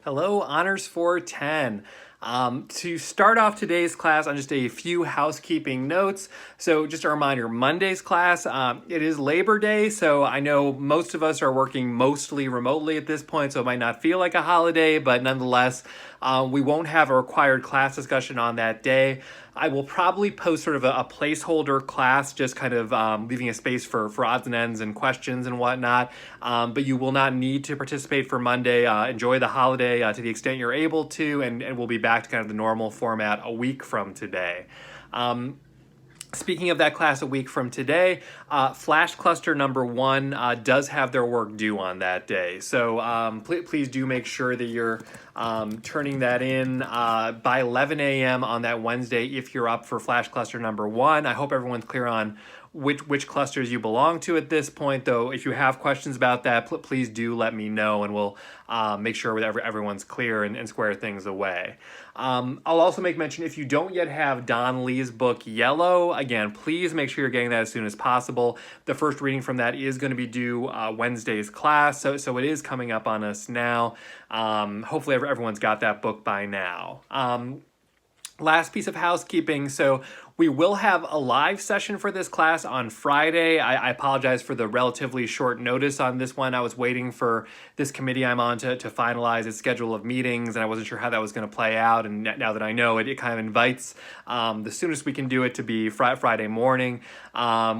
Hello, Honors 410. To start off today's class on just a few housekeeping notes. So just a reminder, Monday's class, it is Labor Day, so I know most of us are working mostly remotely at this point, so it might not feel like a holiday, but nonetheless, we won't have a required class discussion on that day. I will probably post sort of a placeholder class, just kind of leaving a space for odds and ends and questions and whatnot. But you will not need to participate for Monday. Enjoy the holiday to the extent you're able to, and we'll be back to kind of the normal format a week from today. Speaking of that class a week from today, Flash Cluster number 1 does have their work due on that day. So please do make sure that you're turning that in by 11 a.m. on that Wednesday if you're up for Flash Cluster number 1. I hope everyone's clear on which clusters you belong to at this point, though. If you have questions about that, please do let me know, and we'll make sure that everyone's clear and square things away. I'll also make mention, if you don't yet have Don Lee's book Yellow, again, please make sure you're getting that as soon as possible. The first reading from that is going to be due Wednesday's class, so it is coming up on us now. Hopefully everyone's got that book by now. Last piece of housekeeping. So we will have a live session for this class on Friday. I apologize for the relatively short notice on this one. I was waiting for this committee I'm on to finalize its schedule of meetings, and I wasn't sure how that was going to play out. And now that I know it, it kind of invites the soonest we can do it to be Friday morning,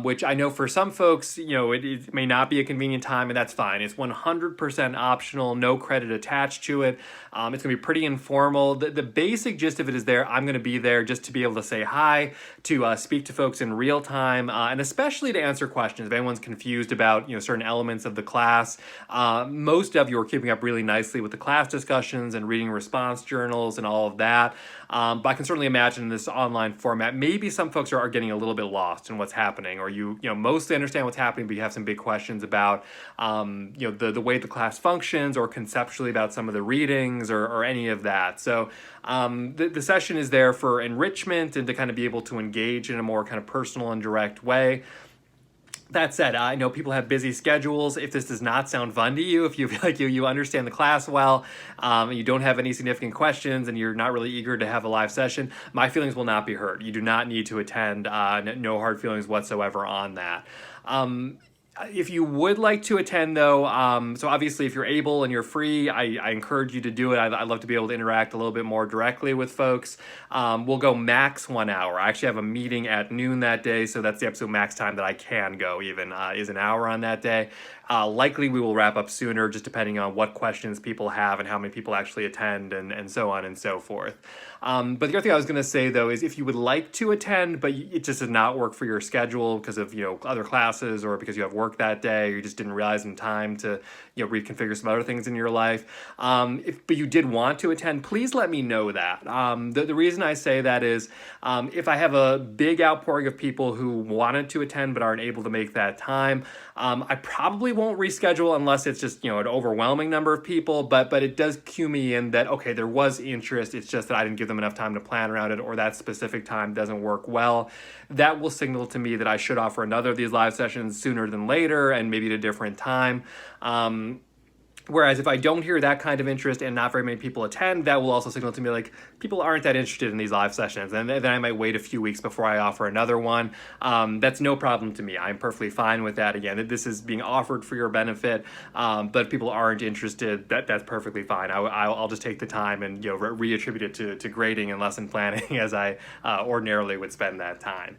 which I know for some folks, it may not be a convenient time, and that's fine. It's 100% optional, no credit attached to it. It's going to be pretty informal. The basic gist of it is there. I'm going to be there just to be able to say hi, to speak to folks in real time, and especially to answer questions. If anyone's confused about certain elements of the class, most of you are keeping up really nicely with the class discussions and reading response journals and all of that. But I can certainly imagine in this online format, maybe some folks are getting a little bit lost in what's happening, or you mostly understand what's happening, but you have some big questions about the way the class functions, or conceptually about some of the readings, or any of that. So the session is there for enrichment and to kind of be able to engage in a more kind of personal and direct way. That said, I know people have busy schedules. If this does not sound fun to you, if you feel like you understand the class well, and you don't have any significant questions, and you're not really eager to have a live session, my feelings will not be hurt. You do not need to attend. No hard feelings whatsoever on that. If you would like to attend, though, so obviously if you're able and you're free, I encourage you to do it. I'd love to be able to interact a little bit more directly with folks. We'll go max 1 hour. I actually have a meeting at noon that day, so that's the absolute max time that I can go even, is an hour on that day. Likely we will wrap up sooner, just depending on what questions people have and how many people actually attend, and so on and so forth. But the other thing I was going to say, though, is if you would like to attend, but it just does not work for your schedule because of other classes, or because you have work that day, or you just didn't realize in time to reconfigure some other things in your life. But you did want to attend, please let me know that. The reason I say that is if I have a big outpouring of people who wanted to attend but aren't able to make that time, I probably won't reschedule unless it's just an overwhelming number of people, but it does cue me in that, okay, there was interest, it's just that I didn't give them enough time to plan around it, or that specific time doesn't work well. That will signal to me that I should offer another of these live sessions sooner than later, and maybe at a different time. Whereas if I don't hear that kind of interest and not very many people attend, that will also signal to me like people aren't that interested in these live sessions, and then I might wait a few weeks before I offer another one. That's no problem to me. I'm perfectly fine with that. Again, this is being offered for your benefit, but if people aren't interested, that's perfectly fine. I'll just take the time and reattribute it to grading and lesson planning as I ordinarily would spend that time.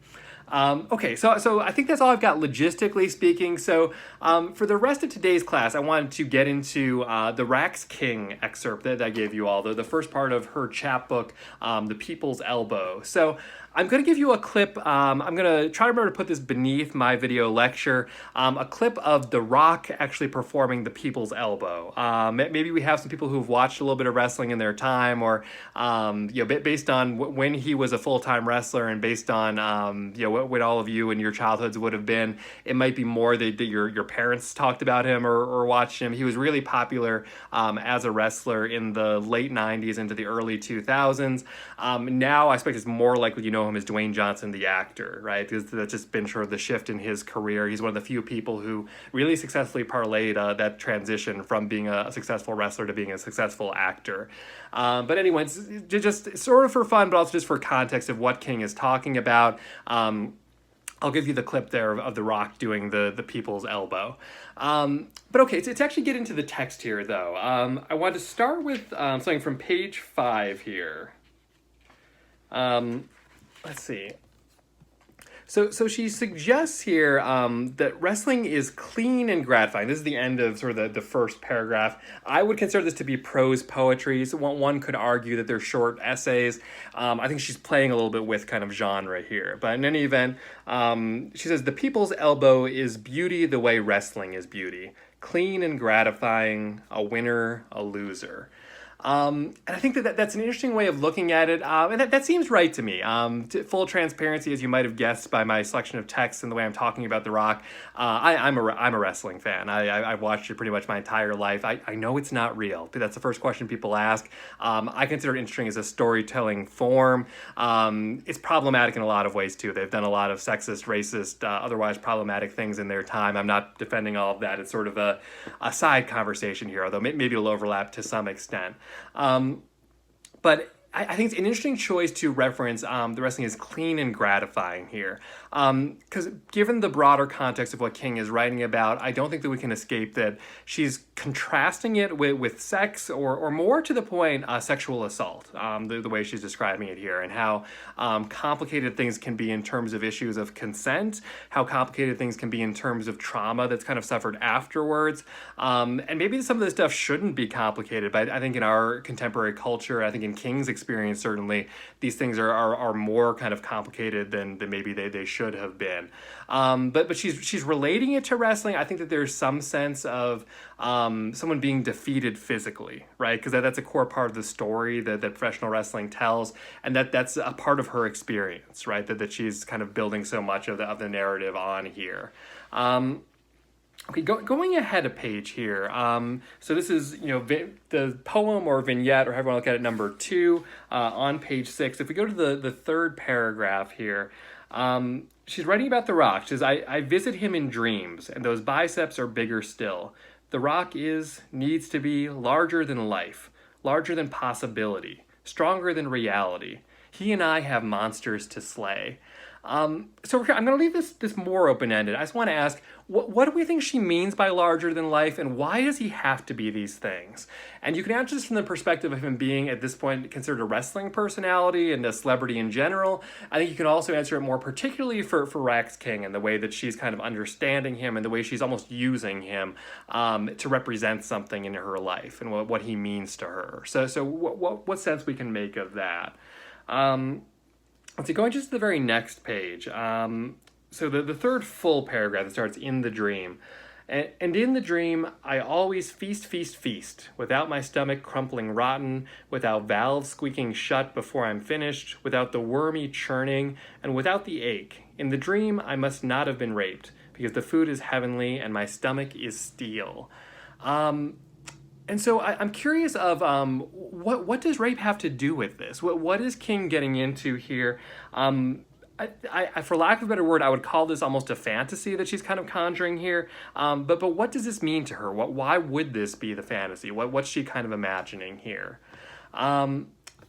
Okay, so I think that's all I've got logistically speaking. So for the rest of today's class, I wanted to get into the Rax King excerpt that I gave you all, the first part of her chapbook, The People's Elbow. So I'm going to give you a clip. I'm going to try to remember to put this beneath my video lecture, a clip of The Rock actually performing The People's Elbow. Maybe we have some people who've watched a little bit of wrestling in their time, or based on when he was a full-time wrestler, and based on what all of you in your childhoods would have been, it might be more that your parents talked about him or watched him. He was really popular as a wrestler in the late 90s into the early 2000s. Now I expect it's more likely know him as Dwayne Johnson, the actor, right? Because that's just been sort of the shift in his career. He's one of the few people who really successfully parlayed that transition from being a successful wrestler to being a successful actor. But anyway, it's just sort of for fun, but also just for context of what King is talking about. I'll give you the clip there of The Rock doing the people's elbow. But okay, to actually get into the text here, though, I want to start with something from page 5 here. Let's see. So she suggests here that wrestling is clean and gratifying. This is the end of sort of the first paragraph. I would consider this to be prose poetry. So one could argue that they're short essays. I think she's playing a little bit with kind of genre here. But in any event, she says, the people's elbow is beauty the way wrestling is beauty. Clean and gratifying, a winner, a loser. And I think that's an interesting way of looking at it, and that seems right to me. Full transparency, as you might have guessed by my selection of texts and the way I'm talking about The Rock, I'm a wrestling fan. I've watched it pretty much my entire life. I know it's not real, but that's the first question people ask. I consider it interesting as a storytelling form. It's problematic in a lot of ways, too. They've done a lot of sexist, racist, otherwise problematic things in their time. I'm not defending all of that. It's sort of a side conversation here, although maybe it'll overlap to some extent. But I think it's an interesting choice to reference the wrestling is clean and gratifying here. Because given the broader context of what King is writing about, I don't think that we can escape that she's contrasting it with sex or more to the point, sexual assault, the way she's describing it here, and how complicated things can be in terms of issues of consent, how complicated things can be in terms of trauma that's kind of suffered afterwards. And maybe some of this stuff shouldn't be complicated, but I think in our contemporary culture, I think in King's experience, certainly, these things are more kind of complicated than maybe they should have been. But she's relating it to wrestling. I think that there's some sense of someone being defeated physically, right? Because that's a core part of the story that professional wrestling tells, and that's a part of her experience, right? That she's kind of building so much of the narrative on here. Okay, going ahead a page here. So this is, the poem or vignette, or however you want to look at it, number 2 on page 6. If we go to the third paragraph here, she's writing about The Rock. She says, I visit him in dreams, and those biceps are bigger still. The Rock needs to be larger than life, larger than possibility, stronger than reality. He and I have monsters to slay. So I'm going to leave this more open-ended. I just want to ask, what do we think she means by larger than life, and why does he have to be these things? And you can answer this from the perspective of him being, at this point, considered a wrestling personality and a celebrity in general. I think you can also answer it more particularly for Rex King and the way that she's kind of understanding him and the way she's almost using him to represent something in her life and what he means to her. So what sense we can make of that? Let's see, going just to the very next page. So the third full paragraph that starts, in the dream. And in the dream, I always feast, feast, feast, without my stomach crumpling rotten, without valves squeaking shut before I'm finished, without the wormy churning, and without the ache. In the dream, I must not have been raped, because the food is heavenly and my stomach is steel. And so I'm curious of what does rape have to do with this? What is King getting into here? I, for lack of a better word, I would call this almost a fantasy that she's kind of conjuring here. But what does this mean to her? Why would this be the fantasy? What's she kind of imagining here?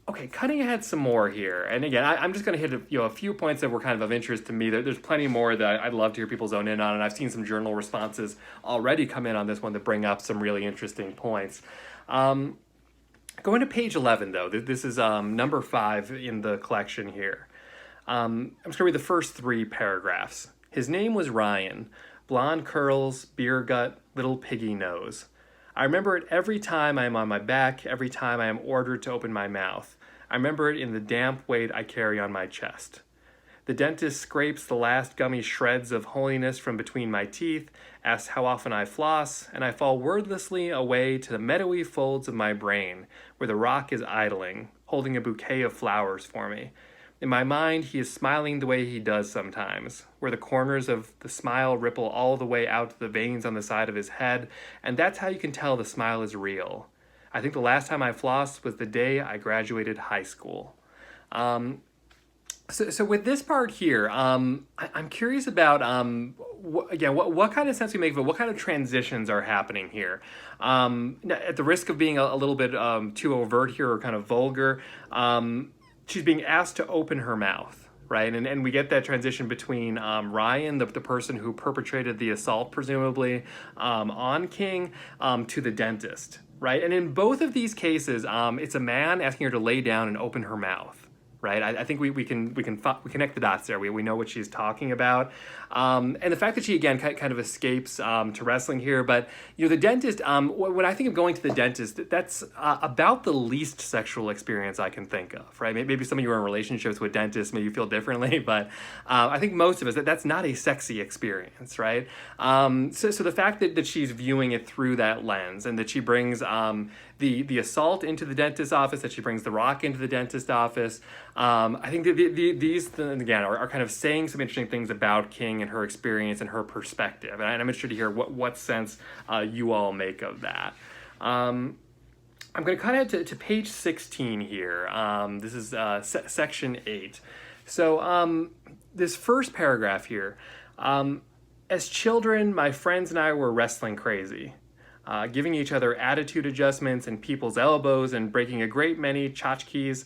Okay, cutting ahead some more here. And again, I'm just going to hit a few points that were kind of interest to me. There's plenty more that I'd love to hear people zone in on, and I've seen some journal responses already come in on this one that bring up some really interesting points. Going to page 11, though. This is number 5 in the collection here. I'm just going to read the first 3 paragraphs. His name was Ryan. Blonde curls, beer gut, little piggy nose. I remember it every time I am on my back, every time I am ordered to open my mouth. I remember it in the damp weight I carry on my chest. The dentist scrapes the last gummy shreds of holiness from between my teeth, asks how often I floss, and I fall wordlessly away to the meadowy folds of my brain, where the Rock is idling, holding a bouquet of flowers for me. In my mind, he is smiling the way he does sometimes, where the corners of the smile ripple all the way out to the veins on the side of his head, and that's how you can tell the smile is real. I think the last time I flossed was the day I graduated high school. So with this part here, I'm curious about again what kind of sense we make of it. What kind of transitions are happening here? At the risk of being a little bit too overt here or kind of vulgar, she's being asked to open her mouth. Right, and we get that transition between Ryan, the person who perpetrated the assault, presumably, on King, to the dentist. Right, and in both of these cases, it's a man asking her to lay down and open her mouth. Right, I think we connect the dots there. We know what she's talking about, and the fact that she again kind of escapes to wrestling here. But the dentist. When I think of going to the dentist, that's about the least sexual experience I can think of. Right, maybe some of you are in relationships with dentists, maybe you feel differently, but I think most of us that's not a sexy experience. Right, so the fact that she's viewing it through that lens and that she brings the assault into the dentist's office, that she brings the rock into the dentist's office. I think that these again are kind of saying some interesting things about King and her experience and her perspective, and I'm interested to hear what sense you all make of that. I'm going to cut ahead to page 16 here. This is section 8. So this first paragraph here. As children, my friends and I were wrestling crazy. Giving each other attitude adjustments and people's elbows and breaking a great many tchotchkes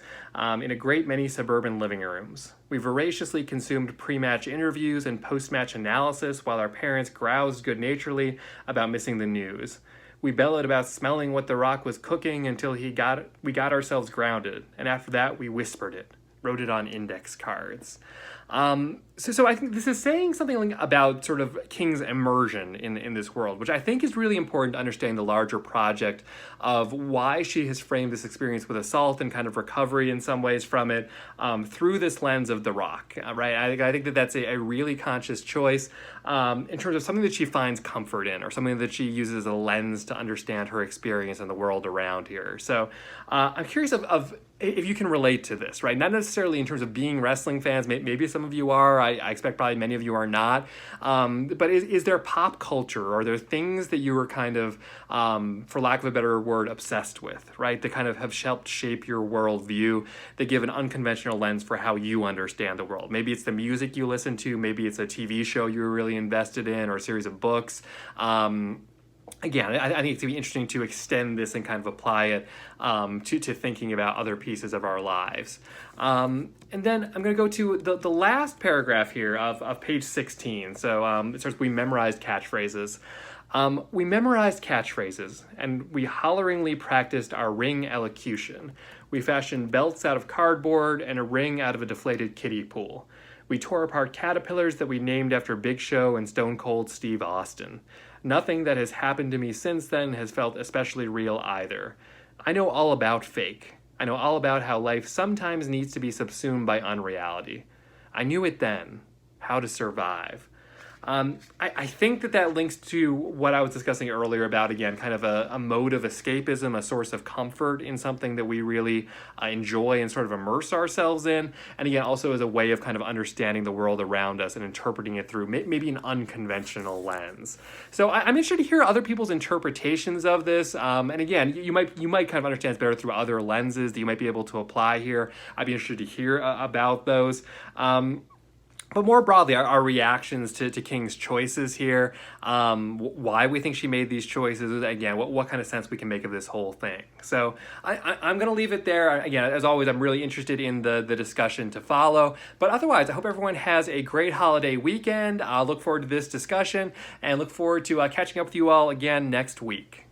in a great many suburban living rooms. We voraciously consumed pre-match interviews and post-match analysis while our parents groused good-naturedly about missing the news. We bellowed about smelling what The Rock was cooking until we got ourselves grounded, and after that we whispered it, wrote it on index cards. So I think this is saying something about sort of King's immersion in this world, which I think is really important to understand the larger project of why she has framed this experience with assault and kind of recovery in some ways from it through this lens of The Rock, right? I think that that's a really conscious choice in terms of something that she finds comfort in or something that she uses as a lens to understand her experience and the world around here. So I'm curious of if you can relate to this, right? Not necessarily in terms of being wrestling fans. Maybe some of you are. I expect probably many of you are not. But is there pop culture? Or are there things that you were kind of, for lack of a better word, obsessed with, right? That kind of have helped shape your worldview, that give an unconventional lens for how you understand the world. Maybe it's the music you listen to. Maybe it's a TV show you were really invested in or a series of books. Again, I think it's going to be interesting to extend this and kind of apply it to thinking about other pieces of our lives. And then I'm going to go to the last paragraph here of page 16. So it starts, we memorized catchphrases. We memorized catchphrases, and we holleringly practiced our ring elocution. We fashioned belts out of cardboard and a ring out of a deflated kiddie pool. We tore apart caterpillars that we named after Big Show and Stone Cold Steve Austin. Nothing that has happened to me since then has felt especially real either. I know all about fake. I know all about how life sometimes needs to be subsumed by unreality. I knew it then, how to survive. I think that links to what I was discussing earlier about, again, kind of a mode of escapism, a source of comfort in something that we really enjoy and sort of immerse ourselves in. And again, also as a way of kind of understanding the world around us and interpreting it through maybe an unconventional lens. So I'm interested to hear other people's interpretations of this. And again, you might kind of understand it better through other lenses that you might be able to apply here. I'd be interested to hear about those. But more broadly, our reactions to King's choices here, why we think she made these choices, again, what kind of sense we can make of this whole thing. So I'm going to leave it there. Again, as always, I'm really interested in the discussion to follow. But otherwise, I hope everyone has a great holiday weekend. I'll look forward to this discussion and look forward to catching up with you all again next week.